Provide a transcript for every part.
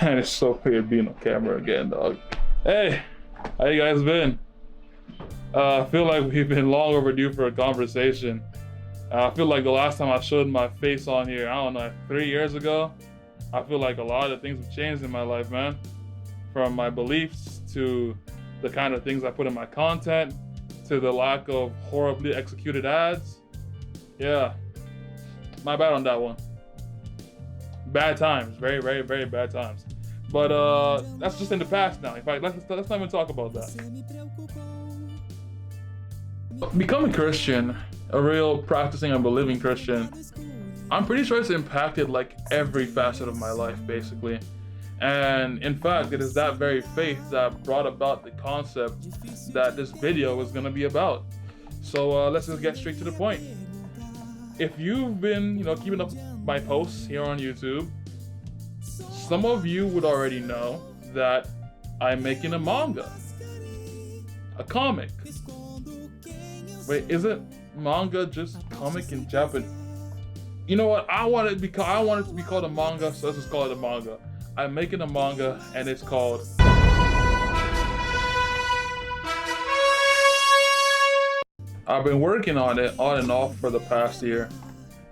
Man, it's so weird being on camera again, dog. Hey, how you guys been? I feel like we've been long overdue for a conversation. I feel like the last time I showed my face on here, I don't know, 3 years ago. I feel like a lot of things have changed in my life, man. From my beliefs to the kind of things I put in my content to the lack of horribly executed ads. Yeah, my bad on that one. Bad times, very, very, very bad times. But that's just in the past now. In fact, let's not even talk about that. Becoming Christian, a real practicing and believing Christian, I'm pretty sure it's impacted like every facet of my life, basically. And in fact, it is that very faith that brought about the concept that this video is gonna be about. So let's just get straight to the point. If you've been, keeping up my posts here on YouTube, some of you would already know that I'm making a manga, a comic. Wait, isn't manga just comic in Japanese? You know what? I want it to be called a manga, so let's just call it a manga. I'm making a manga, and it's called. I've been working on it on and off for the past year.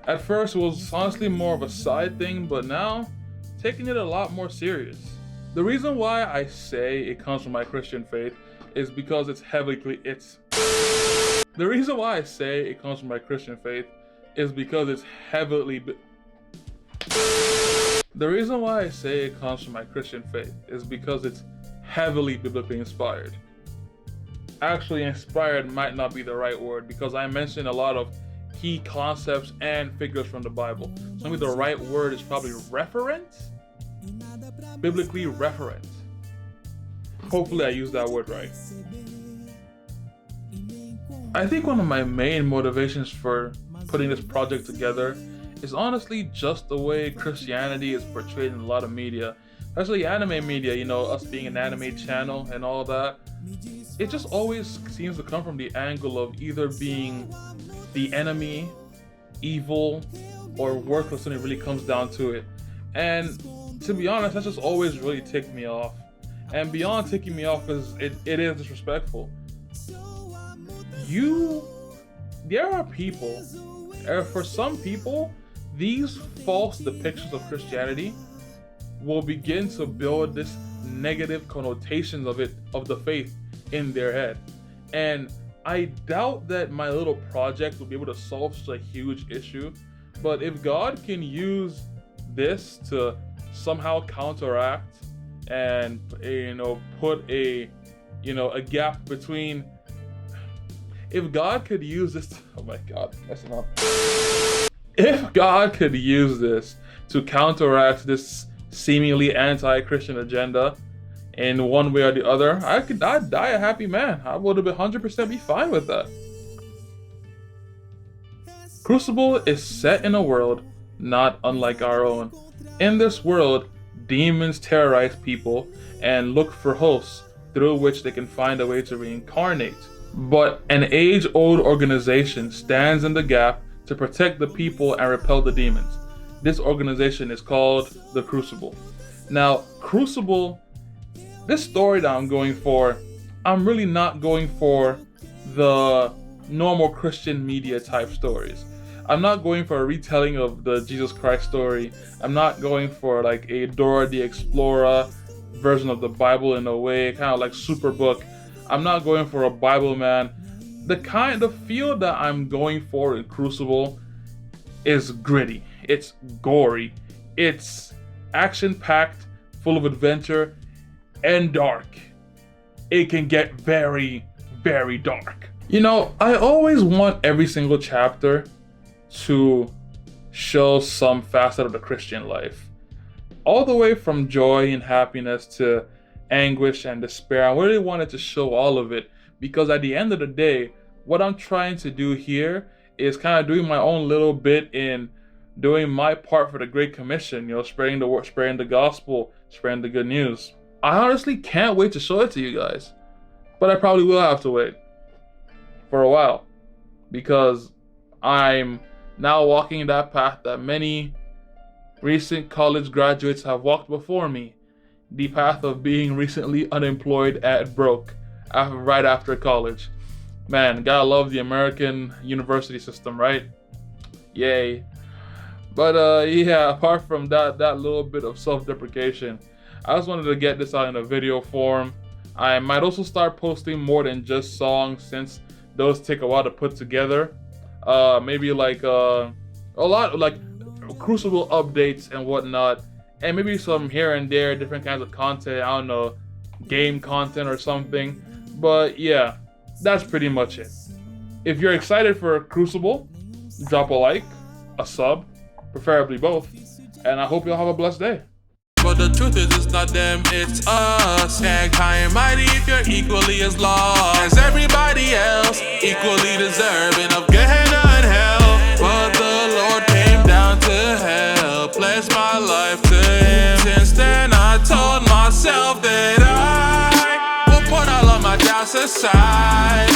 At first, it was honestly more of a side thing, but now, taking it a lot more serious. The reason why I say it comes from my Christian faith is because it's heavily. The reason why I say it comes from my Christian faith is because it's heavily. The reason why I say it comes from my Christian faith is because it's heavily biblically inspired. Actually, inspired might not be the right word because I mentioned a lot of key concepts and figures from the Bible. So maybe the right word is probably referent? Biblically referent. Hopefully I use that word right. I think one of my main motivations for putting this project together is honestly just the way Christianity is portrayed in a lot of media, especially anime media, us being an anime channel and all that. It just always seems to come from the angle of either being the enemy, evil, or worthless when it really comes down to it. And to be honest, that's just always really ticked me off. And beyond ticking me off, because it is disrespectful. There are people, for some people, these false depictions of Christianity will begin to build this negative connotations of the faith in their head. And I doubt that my little project will be able to solve such a huge issue. But if God can use this to somehow counteract and put a gap between. If God could use this, oh my God, messing up. If God could use this to counteract this seemingly anti-Christian agenda in one way or the other, I'd die a happy man. I would have 100% be fine with that. Crucible is set in a world not unlike our own. In this world, demons terrorize people and look for hosts through which they can find a way to reincarnate. But an age-old organization stands in the gap to protect the people and repel the demons. This organization is called the Crucible. Now, Crucible, this story that I'm going for, I'm really not going for the normal Christian media type stories. I'm not going for a retelling of the Jesus Christ story. I'm not going for like a Dora the Explorer version of the Bible in a way, kind of like Superbook. I'm not going for a Bible man. The field that I'm going for in Crucible is gritty. It's gory. It's action-packed, full of adventure, and dark. It can get very, very dark. I always want every single chapter to show some facet of the Christian life. All the way from joy and happiness to anguish and despair. I really wanted to show all of it because at the end of the day, what I'm trying to do here is kind of doing my own little bit in doing my part for the Great Commission, spreading the word, spreading the gospel, spreading the good news. I honestly can't wait to show it to you guys, but I probably will have to wait for a while because I'm now walking that path that many recent college graduates have walked before me. the path of being recently unemployed at broke right after college. Man, gotta love the American university system, right? Yay. But yeah, apart from that little bit of self-deprecation, I just wanted to get this out in a video form. I might also start posting more than just songs, since those take a while to put together. Maybe like a lot like Crucible updates and whatnot, and maybe some here and there different kinds of content. I don't know, game content or something. But yeah, that's pretty much it. If you're excited for Crucible, drop a like, a sub, preferably both, and I hope you'll have a blessed day. But the truth is, it's not them, it's us. Stand high and mighty if you're equally as lost as everybody else, equally deserving of Gehenna and hell. But the Lord came down to hell, pledged my life to Him. Since then I told myself that I will put all of my doubts aside.